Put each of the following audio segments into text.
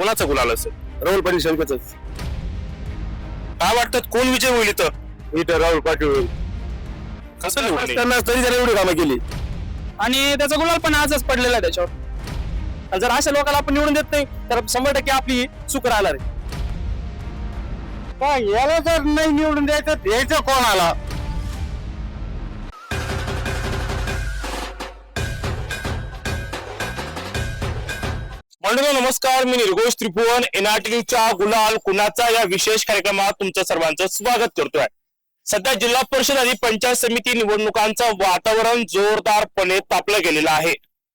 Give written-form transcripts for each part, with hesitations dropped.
कोणाचं गुलाल असेल? राहुल पाटील शंकरच. काय वाटतं कोण विजय होईल इथं? इथं राहुल पाटील कसं निवडून येईल? त्यांना तरी त्याने एवढी कामं केली. आणि त्याचा गुलाल पण आजच पडलेला आहे त्याच्यावर. आणि जर अशा लोकांना आपण निवडून देत नाही तर 100% आपली चूक राहणार आहे. याला जर नाही निवडून द्यायचं द्यायचं कोणाला? मंडळी नमस्कार, मी निर्घोष त्रिभुवन एनआरटीच्या गुलाल कुणाचा या विशेष कार्यक्रमात तुमचं सर्वांचं स्वागत करतोय. सध्या जिल्हा परिषद आणि पंचायत समिती निवडणुकांचं वातावरण जोरदारपणे तापलं गेलेलं आहे.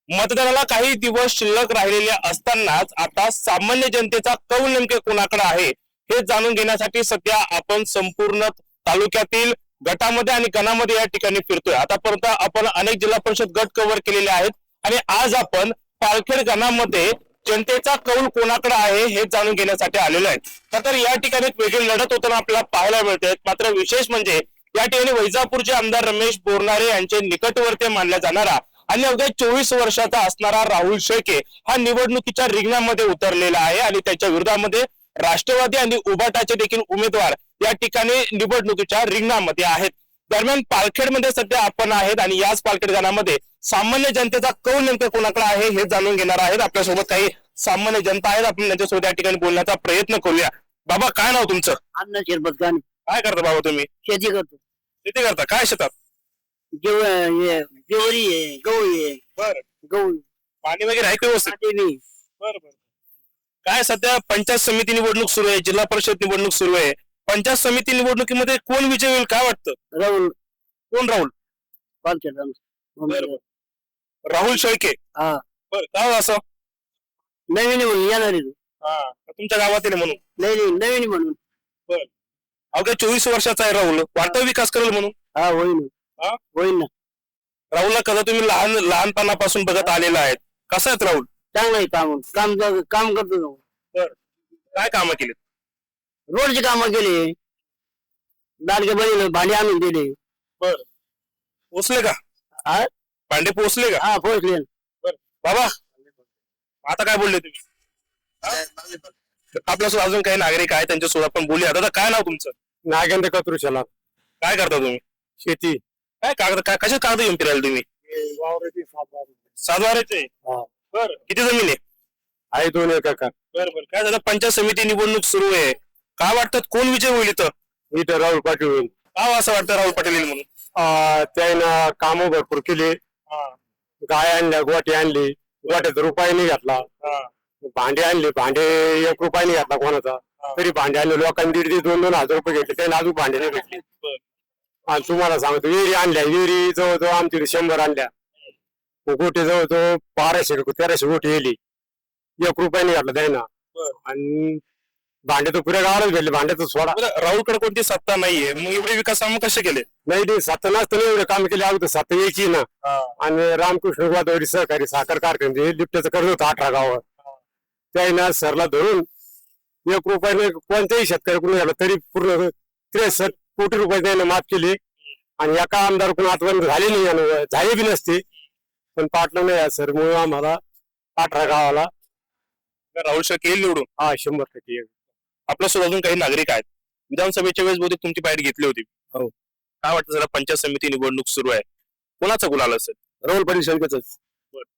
मतदानाला काही दिवस शिल्लक राहिलेले असतानाच आता सामान्य जनतेचा कौल नेमके कोणाकडे आहे हे जाणून घेण्यासाठी सध्या आपण संपूर्ण तालुक्यातील गटामध्ये आणि गणामध्ये या ठिकाणी फिरतोय. आतापर्यंत आपण अनेक जिल्हा परिषद गट कव्हर केलेले आहेत आणि आज आपण पालखेड गणामध्ये जनतेचा कौल कोणाकडे आहे हे जाणून घेण्यासाठी आलेलो आहे. तर या ठिकाणी एक वेगळी लढत होताना आपल्याला पाहायला मिळते. मात्र विशेष म्हणजे या ठिकाणी वैजापूरचे आमदार रमेश बोरनारे यांचे निकटवर्ती मानला जाणारा आणि अवघ्या 24 वर्षाचा असणारा राहुल शेळके हा निवडणुकीच्या रिंगणामध्ये उतरलेला आहे आणि त्याच्या विरोधामध्ये राष्ट्रवादी आणि उभाटाचे देखील उमेदवार या ठिकाणी निवडणुकीच्या रिंगणामध्ये आहेत. दरम्यान पालखेडमध्ये सध्या आपण आहेत आणि याच पालखेड गणामध्ये सामान्य जनतेचा कौल नेमका कोणाकडे आहे हे जाणून घेणार आहेत. आपल्यासोबत काही सामान्य जनता आहेत, आपण त्यांच्यासोबत या ठिकाणी बोलण्याचा प्रयत्न करूया. बाबा, काय नाव तुमचं? अण्णा शिरपतकान. काय करता बाबा तुम्ही? शेती करतो. शेती करता? काय शेतात? जेवरी आहे, गहू आहे. बरं. गहू पाणी वगैरे आहे का व्यवस्थित? बरं बरं. काय सध्या पंचायत समिती निवडणूक सुरू आहे, जिल्हा परिषद निवडणूक सुरू आहे. पंचायत समिती निवडणुकीमध्ये कोण विजय होईल काय वाटतं? राहुल कोण राहुल? पालखेड. राहुल शेळके. हा, बरं, काय असं? नवीन म्हणून येणार आहे. हा, तुमच्या गावातील आहे म्हणून. नवीन म्हणून. अवघ्या 24 वर्षाचा आहे राहुल, वाटतं विकास करेल म्हणून? हा, होईल. हा? होईल ना. राहुलला कसं तुम्ही लहानपणापासून बघत आलेला आहेत, कसं आहेत राहुल? चांगलं आहे काम करतो. काय कामं केली? रोडची कामं केली. दालके बनवले, भांडे आणून दिले. बर, पोचले का? हा, भांडे पोचले का? हा, पोहोचले. बाबा, आता काय बोलले तुम्ही? आपल्यासोबत अजून काही नागरिक आहेत, त्यांच्यासोबत आपण बोलूया. दादा, काय नाव तुमचं? नागेंद्र कत्रुशाला. काय करता तुम्ही? शेती. काय कागद, काय कशा कागद घेऊन फिरायला तुम्ही? सातबाराचे. बर, किती जमीन आहे? 2 एकर. बर बर. काय झालं, पंचायत समिती निवडणूक सुरू आहे, काय वाटतं कोण विजय होईल इथं? इथं राहुल पाटील होईल. काय असं वाटतं राहुल पाटील येईल म्हणून? त्यानं काम भरपूर केले. गाय आणल्या, गोटी आणली, गोट्याचा रुपये नाही घातला. भांडे आणले, भांडे 1 रुपया नाही घातला कोणाचा. तरी भांडे आणले लोकांनी 1,500 2,000 हजार रुपये घेतले, त्याने अजून भांडे नाही भेटले. आणि तुम्हाला सांगतो, विहिरी आणल्या, विहिरी जवळजवळ आमच्याकडे 100 आणल्या. गोटे जवळजवळ 1200-1300 गोटी गेली, 1 रुपया नाही घातला त्यानं. आणि भांडे तर पुऱ्या गावालाच भेटले, भांड्याचं सोडा. राहुलकडे कोणती सत्ता नाहीये, मग एवढे विकास काम कसे केले? नाही, ते सत्ता नसताना एवढे काम केले. अगोदर सत्ता यायची ना. आणि रामकृष्ण गोदावरी सहकारी साखर कारखाने लिफ्टचं कर्ज होतं 18 गावावर. त्यानं सरला धरून 1 रुपयाने कोणत्याही शेतकऱ्याकडून झालं तरी पूर्ण 63 कोटी रुपये त्यानं माफ केले. आणि एका आमदारकडून आतापर्यंत झाले नाही, झाले बी नसते, पण पाटलं नाही सर मुळे आम्हाला 18 गावाला राहुल शेळके येईल निवडून. हा, 100%. आपल्यासोबत अजून काही नागरिक आहेत. विधानसभेच्या वेळेस बहुतेक तुमची बाहेर घेतली होती. हो. काय वाटतं, जरा पंचायत समिती निवडणूक सुरू आहे, कोणाचा गुलाल असेल? राहुल पाटील शंकरच.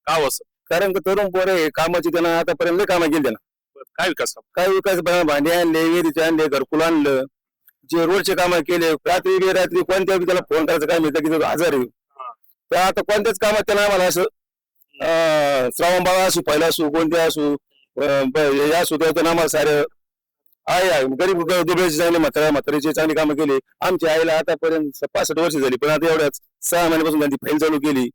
काय असं? कारण का तरुण पोर आहे, कामाची त्यांना आतापर्यंत कामं केली त्यांना. काय विकास काम? काय विकास, भांडे आणले, विहिरीचे आणले, घरकुल आणलं, जे रोडचे कामं केले. रात्री बेरात्री कोणत्या त्याला फोन करायचं काय मिळतं की आजार आहे, तर आता कोणत्याच कामात त्यांना आम्हाला असं श्रावण बाळा असू, पहिला असू, कोणत्या असू, असू त्याचं आम्हाला सारं आहे. गरीब दुबळ्याची चांगली, म्हातारीची चांगली कामं केली. आमच्या आईला आतापर्यंत 65 वर्ष झाली, पण आता एवढ्याच 6 महिन्यापासून त्यांनी फाईल चालू केली.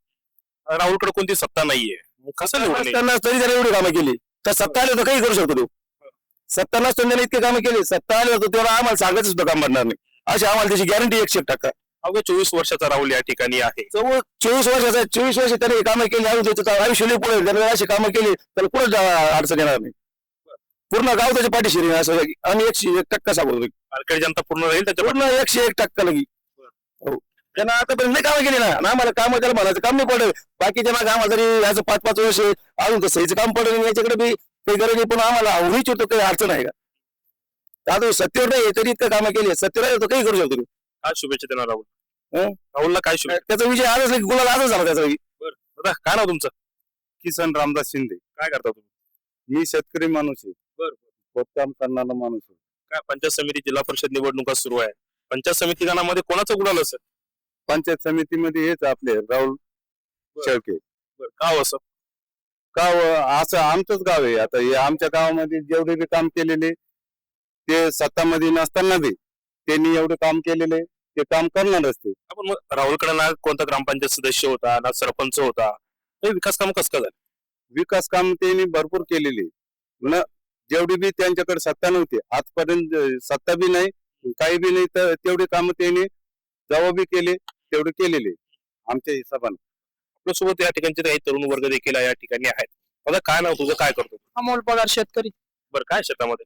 राहुलकडे कोणती सत्ता नाहीये, मग कसं निवडून येईल? त्यांना तरी त्याने एवढी कामं केली. तर सत्ता आली तर काही करू शकतो तो. सत्ता नसताना त्याने इतके कामं केली, सत्ता आली होतं तेव्हा आम्हाला सांगायचं सुद्धा काम बनणार नाही, अशी आम्हाला त्याची गॅरंटी 100%. अवघ्या 24 वर्षाचा राहुल या ठिकाणी आहे. 24 वर्षाचा, 24 वर्ष त्याने कामं केली. आयुष्य पुढे त्याने अशी कामं केली, त्याला कुठं अडचण येणार नाही. पूर्ण गाव त्याच्या पाठीशी राहील असं आम्ही 101% सांगतो. पालखेड जनता पूर्ण राहील त्याच्या पूर्ण 101% लगी. हो, त्यांना आतापर्यंत नाही कामं केली ना, आम्हाला कामं त्याला म्हणायचं काम नाही पडेल. बाकीच्या मागे आम्हाला जरी याचं 5-5 वर्ष अजून तर सहीचं काम पडेल, याच्याकडे बी काही गरज नाही, पण आम्हाला आवडीच होतं, काही अडचण आहे का? आता सत्तेवर नाही तरी इतकं कामं केली, सत्तेवर आहे तर काही करू शकतो. काय शुभेच्छा देणार राहुल? हं? राहुलला काय शुभेच्छा? त्याचा विजय आजच नाही, गुलाल आजच झाला त्याचा विजय. दादा काय नाव तुमचं? किसन रामदास शिंदे. काय करता तुम्ही? मी शेतकरी माणूस आहे. बरं. खोदकाम करणारा माणूस आहे. काय पंचायत समिती जिल्हा परिषद निवडणुका सुरू आहे, पंचायत समिती गणामध्ये कोणाचा गुलाल असेल? पंचायत समितीमध्ये हेच आपले राहुल शेळके. का हो असं? गाव असं आमचंच गाव आहे. आता हे आमच्या गावामध्ये जेवढे बी काम केलेले ते सत्तामध्ये नसताना बी त्यांनी एवढे काम केलेले ते काम करणारच ते. आपण मग राहुलकडे ना कोणता ग्रामपंचायत सदस्य होता ना सरपंच होता, हे विकास काम कसं काय झालं? विकास काम त्यांनी भरपूर केलेले. न जेवढी बी त्यांच्याकडे सत्ता नव्हती आजपर्यंत, सत्ता बी नाही काही बी नाही, तर तेवढे काम त्यांनी जेव्हा बी केले तेवढे केलेले आमच्या हिशोबाने. आपल्यासोबत या ठिकाणचे काही तरुण वर्ग देखील या ठिकाणी आहेत. आता काय नाव तुझं, काय करतो? अमोल पगार, शेतकरी. बरं, काय शेतामध्ये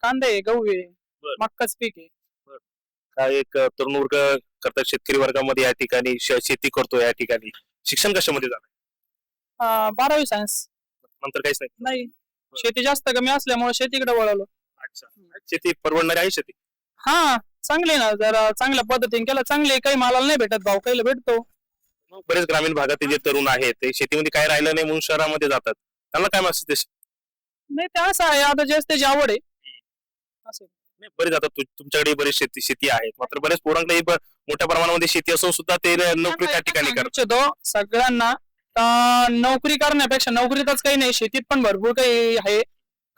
कांदे आहे, गहू आहे, बरं. मक्काच पीक आहे. काय एक तरुण वर्ग करतात शेतकरी वर्गामध्ये या ठिकाणी शेती करतो या ठिकाणी, शिक्षण कशामध्ये झालं? 12वी सायन्स. नंतर काहीच नाही. नाही, शेती जास्त कमी असल्यामुळे शेतीकडे वळालो. अच्छा, शेती परवडणारी आहे शेती? हा, चांगली ना, जरा चांगल्या पद्धतीने केलं चांगली. काही मालाला नाही भेटत भाव, काही भेटतो. मग बरेच ग्रामीण भागातील जे तरुण आहेत ते शेतीमध्ये काय राहिलं नाही म्हणून शहरामध्ये जातात, त्यांना काय मेसेज देश? नाही, ते असं आहे, आता जास्त त्याची आवड आहे असं. नाही, बरेच आता तुमच्याकडे बरेच शेती आहे, मात्र बरेच पोरांकडे मोठ्या प्रमाणामध्ये शेती असून सुद्धा ते नोकरी त्या ठिकाणी करतात. तो सगळ्यांना नोकरी करण्यापेक्षा नोकरीतच काही नाही, शेतीत पण भरपूर काही आहे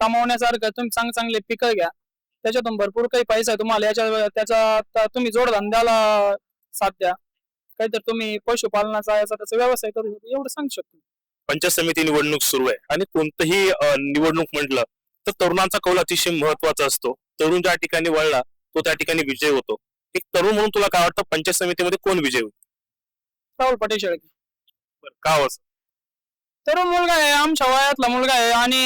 कमावण्यासारखं. तुम्ही चांगले पिकं घ्या, त्याच्यातून भरपूर काही पैसा तुम्हाला त्याचा तुम्ही जोडधंद्याला साथ द्या. काहीतरी तुम्ही पशुपालनाचा याचा त्याचा व्यवसाय करू शकतो, एवढं सांगू शकतो. पंचायत समिती निवडणूक सुरू आहे आणि कोणतंही निवडणूक म्हटलं तर तरुणांचा कौल अतिशय महत्वाचा असतो. तरुण ज्या ठिकाणी वळला तो त्या ठिकाणी विजय होतो. एक तरुण म्हणून तुला काय वाटतं, पंचायत समितीमध्ये कोण विजय होईल? राहुल पाटील शेळके. का हो असं? तरुण मुलगा आहे, आमच्या वयातला मुलगा आहे आणि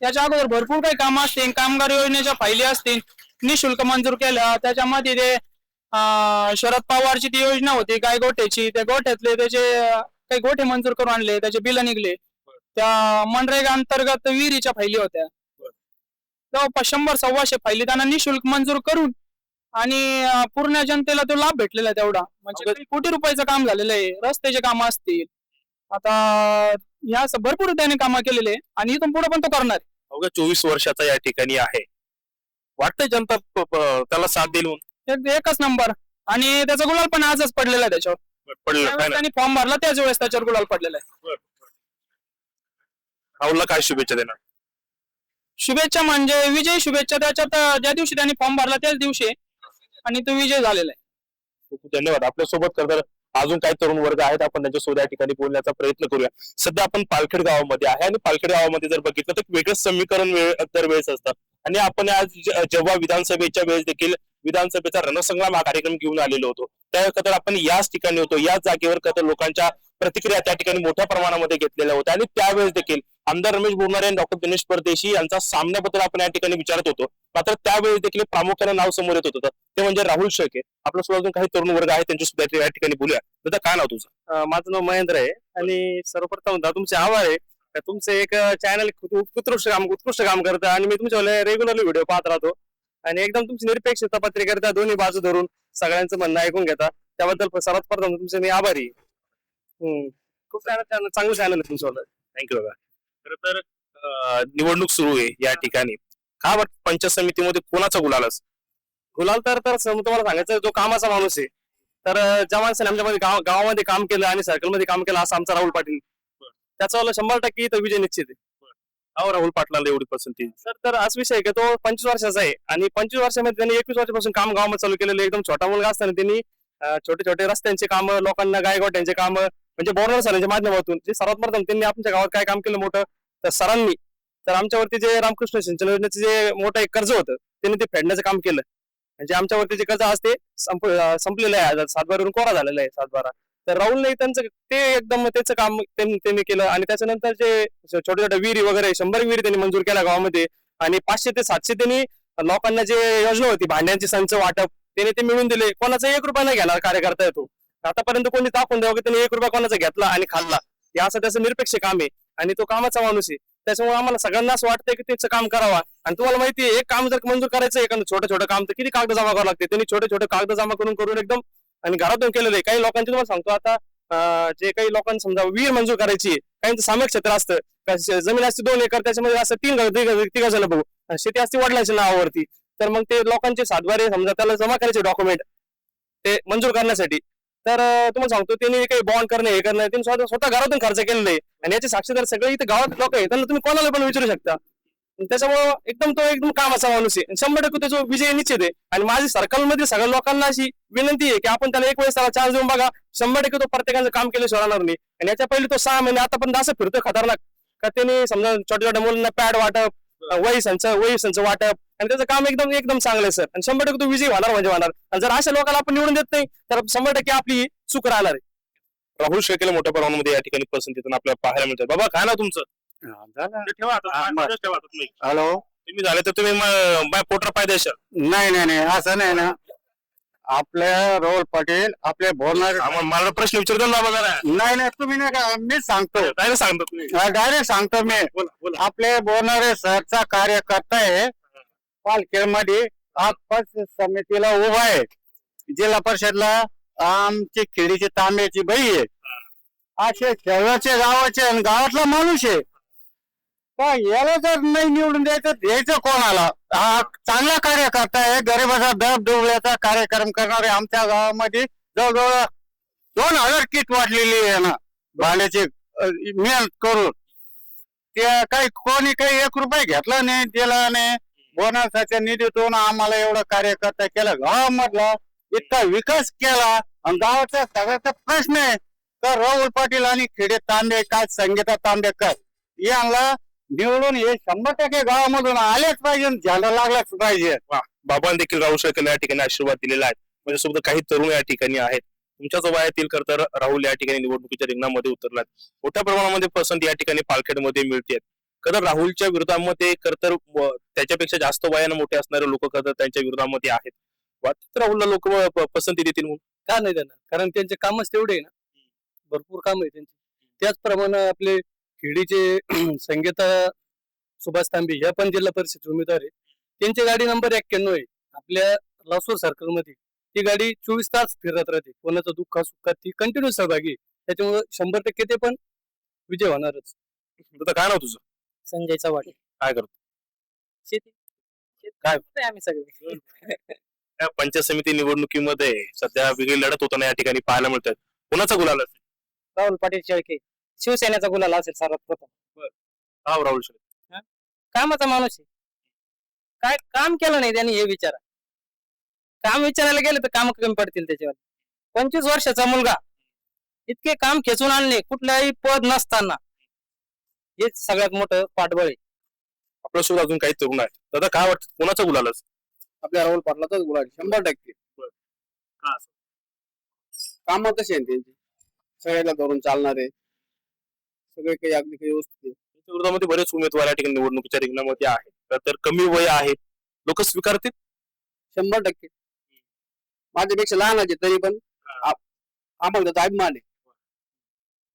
याच्या अगोदर भरपूर काही काम असतील, कामगार योजनेच्या फायली असतील निशुल्क मंजूर केल्या. त्याच्यामध्ये ते शरद पवारची ती योजना होती काय गोठ्याची, त्या गोठ्यातले त्याचे काही गोठे मंजूर करून आणले, त्याचे बिल निघले. त्या मनरेगा अंतर्गत विहिरीच्या फायली होत्या, जवळपास 100-125 फायली त्यांना निशुल्क मंजूर करून आणि पूर्ण जनतेला तो लाभ भेटलेला आहे तेवढा. म्हणजे काही कोटी रुपयाचं काम झालेलं आहे. रस्त्याचे काम असतील, आता ह्या भरपूर त्याने कामं केलेले आणि इथून पुढे पण तो करणार. अवघ्या 24 वर्षाचा या ठिकाणी आहे, वाटतंय जनता त्याला साथ देईल म्हणून? एकच नंबर. आणि त्याचा गुलाल पण आजच पडलेला आहे त्याच्यावर. पडलं काय नाही? त्यांनी फॉर्म भरला त्याच वेळेस त्याच्यावर गुलाल पडलेला आहे. राहुलला काय शुभेच्छा देणार? शुभेच्छा म्हणजे विजय शुभेच्छा. त्याच्यात ज्या दिवशी त्यांनी फॉर्म भरला त्याच दिवशी आणि तो विजय झालेला आहे. खूप खूप धन्यवाद. आपल्यासोबत तर अजून काही तरुण वर्ग आहेत, आपण त्यांच्यासोबत या ठिकाणी बोलण्याचा प्रयत्न करूया. सध्या आपण पालखेड गावामध्ये आहे आणि पालखेड गावामध्ये जर बघितलं तर वेगळंच समीकरण दरवेळेस असतात. आणि आपण आज जेव्हा विधानसभेच्या वेळेस देखील विधानसभेचा रणसंग्राम हा कार्यक्रम घेऊन आलेलो होतो, त्या आपण याच ठिकाणी होतो, याच जागेवर लोकांच्या प्रतिक्रिया त्या ठिकाणी मोठ्या प्रमाणामध्ये घेतलेल्या होत्या. आणि त्यावेळेस देखील आमदार रमेश बोरनारे आणि डॉक्टर दिनेश परदेशी यांचा सामन्याबद्दल आपण या ठिकाणी विचारत होतो. मात्र त्यावेळेस देखील प्रामुख्याने नाव समोर येत होतं, ते म्हणजे राहुल शेळके. आपल्यासोबत अजून काही तरुण वर्ग आहेत, त्यांच्यासुद्धा या ठिकाणी बोलूया. दादा काय नाव तुझं? माझं नाव महेंद्र आहे आणि सर्वप्रथम तुमचे आभार आहे. तुमचं एक चॅनल उत्कृष्ट काम करतं आणि मी तुमच्या रेग्युलरली व्हिडिओ पाहत राहतो आणि एकदम तुमची निरपेक्ष तपासणी करता, दोन्ही बाजू धरून सगळ्यांचं म्हणणं ऐकून घेता, त्याबद्दल सर्वात प्रथम तुमचे मी आभारी. खूप चांगलं चॅनल आहे तुमचं. थँक्यू दादा. खरं तर निवडणूक सुरू आहे या ठिकाणी, काय वाटतं पंचायत समितीमध्ये कोणाचा गुलाल असेल? गुलाल तर तुम्हाला सांगायचं, जो कामाचा माणूस आहे, तर ज्या माणसाने आमच्यामध्ये गावामध्ये काम केलं आणि सर्कलमध्ये काम केलं असं आमचा राहुल पाटील, त्याचा 100% इथं विजय निश्चित आहे. अहो, राहुल पाटलाला एवढी पसंती? तर आज विषय आहे की तो 25 वर्षाचा आहे आणि 25 वर्षामध्ये त्यांनी 21 वर्षापासून काम गावामध्ये चालू केलेलं. एकदम छोटा मुलगा असताना त्यांनी छोटे छोटे रस्त्यांचे काम, लोकांना गायगोट्यांचे काम, म्हणजे बोरणार सरांच्या माध्यमातून जे सर्वात प्रथम त्यांनी आमच्या गावात काय काम केलं मोठं तर सरांनी, तर आमच्यावरती जे रामकृष्ण सिंचन योजनेचे जे मोठं एक कर्ज होतं त्यांनी ते फेडण्याचं काम केलं. म्हणजे आमच्यावरती जे कर्ज आज ते संपलेलं आहे, 7/12 कोरा झालेला आहे 7/12. तर राहुलने त्यांचं ते एकदम त्याचं काम त्यांनी केलं आणि त्याच्यानंतर जे छोट्या छोट्या विहिरी वगैरे 100 विहिरी त्यांनी मंजूर केल्या गावामध्ये आणि 500 ते 700 त्यांनी लोकांना जे योजना होती भांड्यांची संच वाटप त्यांनी ते मिळून दिले. कोणाचा 1 रुपया नाही घेणार कार्यकर्ता येतो आतापर्यंत, कोणी दाखवून द्यावं की त्यांनी 1 रुपया कोणाचा घेतला आणि खाल्ला, हे असं त्याचं निरपेक्ष काम आहे आणि तो कामाचा माणूस आहे. त्याच्यामुळे आम्हाला सगळ्यांना असं वाटतंय की त्याचं काम करावा. आणि तुम्हाला माहिती आहे, एक काम जर मंजूर करायचं एखादं छोटं छोटं काम तर किती कागद जमा करावं लागते. त्यांनी छोटे छोटे कागद जमा करून करून एकदम आणि घरातून केलेलं आहे. काही लोकांची तुम्हाला सांगतो आता जे काही लोकांना समजा विहीर मंजूर करायची, काहींचं सामायिक क्षेत्र असतं, जमीन असते 2 एकर, त्याच्यामध्ये असं 3 जण बघू शेती असते वडिलांच्या नावावरती, तर मग ते लोकांचे सातबारे समजा त्याला जमा करायचे डॉक्युमेंट ते मंजूर करण्यासाठी. तर तुम्हाला सांगतो त्यांनी काही बॉन्ड करणे हे करणं त्यांनी स्वतः घरातून खर्च केलेला आहे. आणि याचे साक्षीदार सगळे इथे गावात लोक आहेत, त्यांना तुम्ही कोणाला पण विचारू शकता. त्याच्यामुळं एकदम कामाचा माणूस आहे. 100% त्याचा विजय निश्चित आहे. आणि माझी सर्कलमध्ये सगळ्या लोकांना अशी विनंती आहे की आपण त्याला एक वेळेस त्याला चान्स देऊन बघा. 100% तो प्रत्येकाचं काम केल्याशिवाय राहणार नाही. आणि याच्या पहिले तो 6 महिने आतापर्यंत असं फिरतोय खतरनाक का त्यांनी समजा छोट्या छोट्या मुलांना पॅड वाटप, वही संच वाटप, आणि त्याचं काम एकदम चांगलं आहे सर. आणि 100% तो विजयी होणार म्हणजे होणार. आणि जर अशा लोकांना आपण निवडून देत नाही तर 100% आपली चूक राहणार आहे. राहुल शेळकेला मोठ्या प्रमाणामध्ये या ठिकाणी पसंतीतून आपल्याला पाहायला मिळतात. बाबा काय ना तुमचं ठेवा आता तुम्ही हॅलो. तुम्ही झाले तर तुम्ही माझ्या पोटर पाय देशाल. नाही असं नाही ना. आपल्या राहुल पाटील आपले बोलणार. मला प्रश्न विचारतो ना बाबा जरा. नाही तुम्ही नाही का, मीच सांगतो. काय सांगतो तुम्ही? डायरेक्ट सांगतो मी. बोला. आपले बोलणारे सरचा कार्यकर्ता आहे पालखेडमध्ये. आज पंचायत समितीला उभा आहे. जिल्हा परिषदला आमची खेडीची तांब्याची बाई आहे. असे शहराचे गावाचे आणि गावातला माणूस आहे. का याला जर नाही निवडून द्यायचं कोणाला? हा चांगला कार्यकर्ता आहे. गरिबाचा दब डोबल्याचा कार्यक्रम करणारे आमच्या गावामध्ये जवळजवळ 2000 किट वाटलेली आहे ना भांड्याची मेहनत करून. ते कोणी काही 1 रुपया घेतला नाही, दिला नाही. बोनसाच्या निधीतून आम्हाला एवढा कार्यकर्ता केला, गावामधला इतका विकास केला. आणि गावाचा सगळ्याचा प्रश्न आहे तर राहुल पाटील आणि खेडे तांबे काय संगीता तांबेकर यांना निवडून हे 100% गावामधून आलेच पाहिजे, झेंडा लागलाच पाहिजे. बाबांनी देखील राहुल शेळकेला या ठिकाणी आशीर्वाद दिलेला आहे. म्हणजे सोबत काही तरुण या ठिकाणी आहेत. तुमच्याच वयातील तर राहुल या ठिकाणी निवडणुकीच्या रिंगणामध्ये उतरलात. मोठ्या प्रमाणामध्ये पसंती या ठिकाणी पालखेडमध्ये मिळते. खरं राहुलच्या विरोधामध्ये तर त्याच्यापेक्षा जास्त वयानं मोठे असणारे लोक त्यांच्या विरोधामध्ये आहेत. वाटतं राहुलला लोक पसंती देतील म्हणून? का नाही देणार? कारण त्यांचे कामच तेवढे आहे ना, भरपूर काम आहे त्यांचे. त्याचप्रमाणे आपले खेडीचे संगीता सुभाष तांबे ह्या पण जिल्हा परिषद उमेदवार आहे. त्यांची गाडी नंबर 91 आहे आपल्या लासूर सर्कल मध्ये. ती गाडी 24 तास फिरत राहते. कोणाचं दुःख सुखात ती कंटिन्यू सहभागी. त्याच्यामुळे 100% ते पण विजय होणारच. आता काय नाव तुझं? संजय चव्हाण. काय करतो? शेती काय? आम्ही सगळे या पंचायत समिती निवडणुकीमध्ये सध्या वेगळी लढत होताना या ठिकाणी पाहायला मिळतात. कोणाचा गुलाल असेल? राहुल पाटील शेळके शिवसेनेचा गुलाल असेल सर्वात प्रथम. राहुल शेळके कामाचा माणूस आहे. काय काम केलं नाही त्यांनी हे विचारा. काम विचारायला गेले तर काम कमी पडतील त्याच्यावर. 25 वर्षाचा मुलगा इतके काम खेचून आणले कुठल्याही पद नसताना, हेच सगळ्यात मोठं पाठबळ आहे. आपल्यासोबत अजून काही तरुण आहेत. दादा काय वाटतं कोणाचा गुलाल असेल? आपल्या राहुल पाटलाचाच गुलाल 100%. काम कसे आहे त्यांची, सगळ्याला धरून चालणारे, सगळे काही अगदी काही व्यवस्थित आहे. त्यांच्या विरोधामध्ये बरेच उमेदवार या ठिकाणी निवडणुकीच्या रिंगणामध्ये आहेत. तर कमी वय आहे, लोक स्वीकारतील 100%. माझ्यापेक्षा लहान आहे तरी पण आम्हाला त्याचा अभिमान आहे.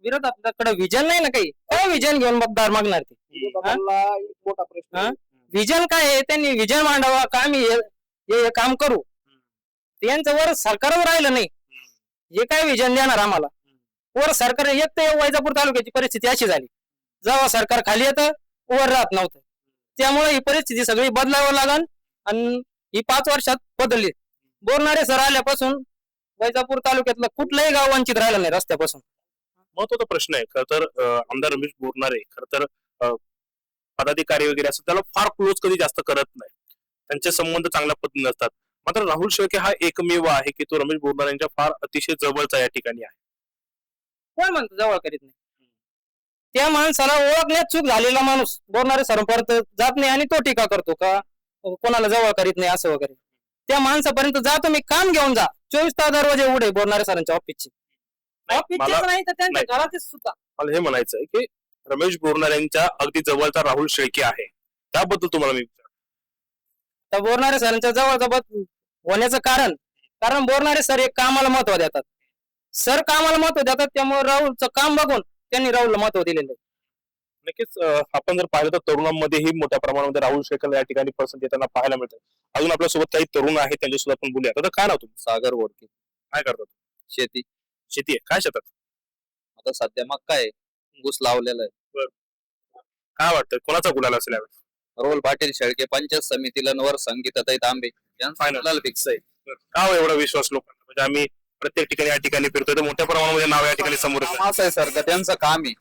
विरोधाकडे विजन नाही ना काही. काय विजन घेऊन मतदार मागणार ते? मोठा प्रश्न. विजन काय आहे? त्यांनी विजन मांडावा का आम्ही हे काम करू. यांचं वर सरकारवर राहिलं नाही. हे काय विजन देणार आम्हाला? वर सरकार एक तर वैजापूर तालुक्याची परिस्थिती अशी झाली, जेव्हा सरकार खाली येतं वर राहत नव्हतं. त्यामुळे ही परिस्थिती सगळी बदलावं लागल. आणि ही 5 वर्षात बदलली. बोरणारे सर आल्यापासून वैजापूर तालुक्यातलं कुठलंही गाव वंचित राहिलं नाही रस्त्यापासून. महत्वाचा प्रश्न आहे. खरं तर आमदार रमेश बोरणारे खरं तर पदाधिकारी वगैरे असं त्याला फार क्लोज कधी जास्त करत नाही. त्यांचे संबंध चांगल्या पद्धतीने असतात. मात्र राहुल शेळके हा एकमेव आहे की तो रमेश बोरणारेंच्या फार अतिशय जवळचा या ठिकाणी आहे. कोण म्हणतो जवळ करीत नाही? त्या माणसाला ओळखण्यात चूक झालेला माणूस बोरणारे सरांपर्यंत जात नाही आणि तो टीका करतो का कोणाला जवळ करीत नाही असं वगैरे. त्या माणसापर्यंत जा, तुम्ही काम घेऊन जा. 24 तास दरवाजे उघडे बोरणारे सरांच्या ऑफिसचे. ऑफिसचेच नाही तर त्यांच्या घरातच सुद्धा. मला हे म्हणायचं आहे की रमेश बोरणारेंच्या अगदी जवळचा राहुल शेळके आहे, त्याबद्दल तुम्हाला मी विचार. तर बोरणारे सरांच्या जवळ होण्याचं कारण बोरणारे सर एक कामाला महत्व देतात. सर कामाला महत्व देतात, त्यामुळे राहुलचं काम बघून त्यांनी राहुलला महत्व दिलेलं आहे. नक्कीच आपण जर पाहिलं तर तरुणांमध्येही मोठ्या प्रमाणामध्ये राहुल शेखर या ठिकाणी पसंती त्यांना पाहायला मिळते. अजून आपल्यासोबत काही तरुण आहेत त्यांच्यासोबत आपण बोलूया. आता काय नाव तुम्ही? सागर वडके. काय करतात? शेती. शेती आहे. काय शेतात? आता सध्या मक्का आहे, ऊस लावलेला आहे. काय वाटतं कोणाचा गुलाल असेल यावेळेस? रोल पाटील शेळके पंचायत समितीला वर संगीताताई तांबे यांचा Final. गुलाल फिक्स आहे. का हो एवढा विश्वास लोकांना? म्हणजे आम्ही प्रत्येक ठिकाणी या ठिकाणी फिरतोय तर मोठ्या प्रमाणामध्ये नाव या ठिकाणी समोर येतं. काम असं आहे सर का त्यांचं काम आहे.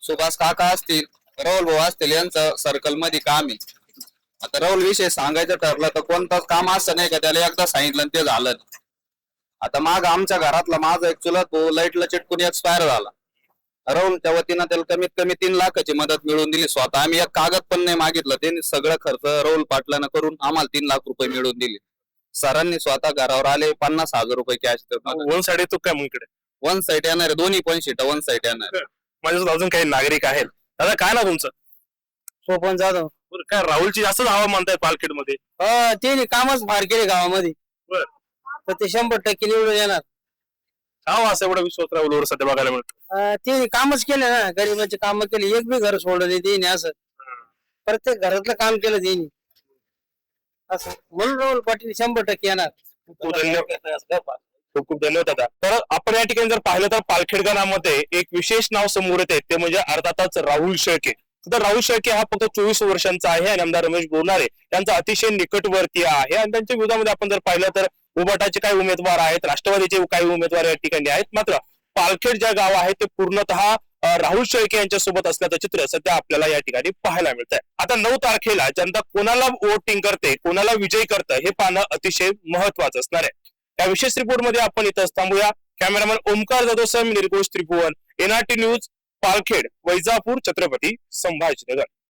सुभाष काका असतील, राहुल भाऊ असतील, यांचं सर्कल मध्ये काम आहे. आता राहुल विषय सांगायचं ठरलं तर कोणतंच काम असं नाही का त्याला एकदा सांगितलं आणि ते झालं नाही. आता माग आमच्या घरातला माझा एक चुलत तो लाईटला चिटकून एक्सपायर झाला. राहुलच्या वतीनं त्याला कमीत कमी 3 लाखाची मदत मिळवून दिली. स्वतः आम्ही एक कागद पण नाही मागितलं, त्यांनी सगळं खर्च राहुल पाटलानं करून आम्हाला 3 लाख रुपये मिळवून दिले. सरांनी स्वतः घरावर आले 50,000 रुपये कॅश. वन साइड येतो काय मग इकडे? वन साईड येणार आहे, दोन्ही पण सीट वन साईड येणार आहे. माझ्यासोबत अजून काही नागरिक आहेत. दादा काय ना तुमचं? सोपन जाधव. बरं, काय राहुलची जास्तच हवा मानताय पालखेड मध्ये? ते कामच फार केले गावामध्ये. बरं. तर ते 100% निवडून येणार. का हो असं एवढा विश्वास राहुलवर सध्या बघायला मिळतो? ते कामच केले ना, गरीबाचे काम केले. एक बी घर सोडलं नाही त्यांनी. असं प्रत्येक घरातलं काम केलं त्यांनी. असं म्हणून राहुल पाटील 100% येणार. खूप खूप धन्यवाद दादा. तर आपण या ठिकाणी जर पाहिलं तर पालखेड गावामध्ये एक विशेष नाव समोर येते ते म्हणजे अर्थातच राहुल शेळके. तर राहुल शेळके हा फक्त 24 वर्षांचा आहे आणि आमदार रमेश बोरनारे यांचा अतिशय निकटवर्तीय आहे. आणि त्यांच्या विरोधामध्ये आपण जर पाहिलं तर उबाटाचे काही उमेदवार आहेत, राष्ट्रवादीचे काही उमेदवार या ठिकाणी आहेत. मात्र पालखेड जे गाव आहे ते पूर्णतः राहुल शेळके यांच्या सोबत असल्याचं चित्र सध्या आपल्याला या ठिकाणी पाहायला मिळत आहे. आता 9 तारखेला जनता कोणाला वोटिंग करते, कोणाला विजयी करतं हे पाहणं अतिशय महत्वाचं असणार आहे. या विशेष रिपोर्ट मध्ये आपण इथंच थांबूया. कॅमेरामॅन ओमकार जाधव सह मी निर्घोष त्रिभुवन, NRT न्यूज, पालखेड, वैजापूर, छत्रपती संभाजीनगर.